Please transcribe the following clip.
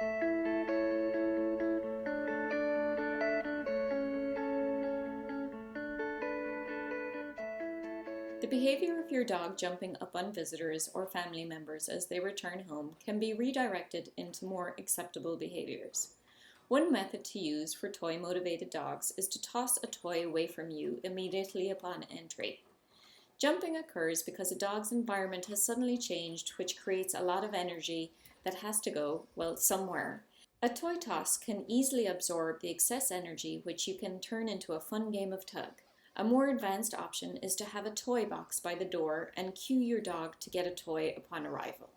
The behavior of your dog jumping up on visitors or family members as they return home can be redirected into more acceptable behaviors. One method to use for toy-motivated dogs is to toss a toy away from you immediately upon entry. Jumping occurs because a dog's environment has suddenly changed, which creates a lot of energy that has to go, well, somewhere. A toy toss can easily absorb the excess energy, which you can turn into a fun game of tug. A more advanced option is to have a toy box by the door and cue your dog to get a toy upon arrival.